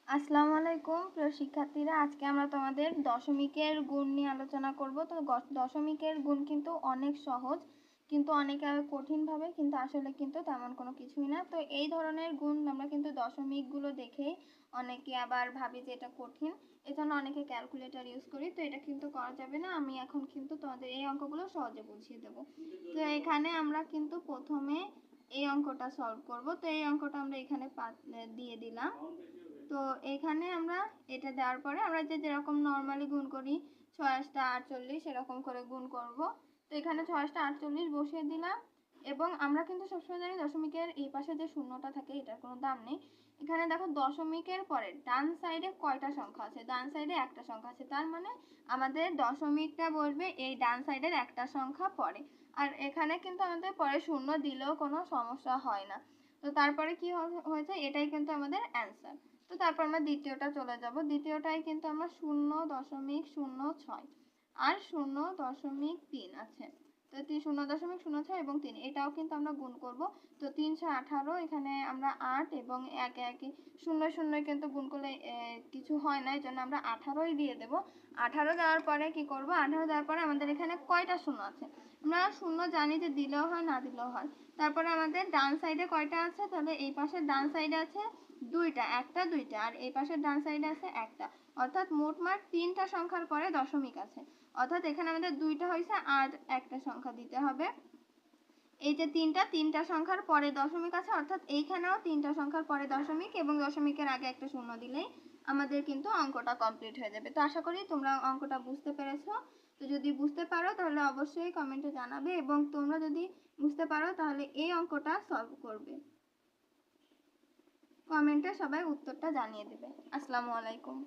আসসালামু আলাইকুম প্রিয় শিক্ষার্থীরা, আজকে আমরা তোমাদের দশমিকের গুণ নিয়ে আলোচনা করব। তো দশমিকের গুণ কিন্তু অনেক সহজ, কিন্তু অনেকে কঠিনভাবে, কিন্তু আসলে কিন্তু তেমন কোনো কিছুই না। তো এই ধরনের গুণ আমরা কিন্তু দশমিকগুলো দেখেই অনেকে আবার ভাবি যে এটা কঠিন, এজন্য অনেকে ক্যালকুলেটর ইউজ করি। তো এটা কিন্তু করা যাবে না। আমি এখন কিন্তু তোমাদের এই অঙ্কগুলো সহজে বুঝিয়ে দেবো। তো এখানে আমরা কিন্তু প্রথমে এই অঙ্কটা সলভ করব। তো এই অঙ্কটা আমরা এখানে দিয়ে দিলাম। তো এখানে আমরা এটা দেওয়ার পরে আমরা যেরকম নর্মালি গুণ করি 6 * 48 এরকম করে গুণ করব। তো এখানে 6 * 48 বসিয়ে দিলাম। এবং আমরা কিন্তু সবসময় জানি দশমিকের এই পাশে যে শূন্যটা থাকে এটার কোনো দাম নেই। এখানে দেখো দশমিকের পরে ডান সাইডে কয়টা সংখ্যা আছে? ডান সাইডে একটা সংখ্যা আছে, তার মানে আমাদের দশমিকটা বলবে এই ডান সাইডের একটা সংখ্যা পরে। আর এখানে কিন্তু আমাদের পরে শূন্য দিলেও কোনো সমস্যা হয় না। তো তারপরে কি হয়েছে, এটাই কিন্তু আমাদের অ্যান্সার। তো তারপর আমরা দ্বিতীয়টা চলে যাব। দ্বিতীয়টায় কিন্তু আমরা 0.06 আর 0.3 আছে। তো 0.06 এবং 3 এটাও কিন্তু আমরা গুণ করব। তো 318, এখানে আমরা 8 এবং 1 1 0 0 কিন্তু গুণ করলে কিছু হয় না, এই জন্য আমরা 18ই দিয়ে দেব। 18 দেওয়ার পরে কি করব, 18 দেওয়ার পরে আমাদের এখানে কয়টা শূন্য আছে? আমরা শূন্য জানি যে দিলেও হয় না দিলেও হয়। তারপরে আমাদের ডান সাইডে কয়টা আছে? তাহলে এই পাশের ডান সাইডে আছে দুইটা, একটা দুইটা, আর এই পাশের ডান সাইডে আছে একটা। অর্থাৎ মোটমাট 3টা সংখ্যার পরে দশমিক আছে। অর্থাৎ এখানে আমাদের দুইটা হয়েছে আর একটা সংখ্যা দিতে হবে। এই যে তিনটা সংখ্যার পরে দশমিক আছে, অর্থাৎ এইখানেও 3টা সংখ্যার পরে দশমিক এবং দশমিকের আগে একটা শূন্য দিলেই আমাদের কিন্তু অঙ্কটা কমপ্লিট হয়ে যাবে। তো আশা করি তোমরা অঙ্কটা বুঝতে পেরেছো। তো যদি বুঝতে পারো তাহলে অবশ্যই কমেন্টে জানাবে, এবং তোমরা যদি বুঝতে পারো তাহলে এই অঙ্কটা সলভ করবে। কমেন্টে সবাই উত্তরটা জানিয়ে দেবে। আসসালামু আলাইকুম।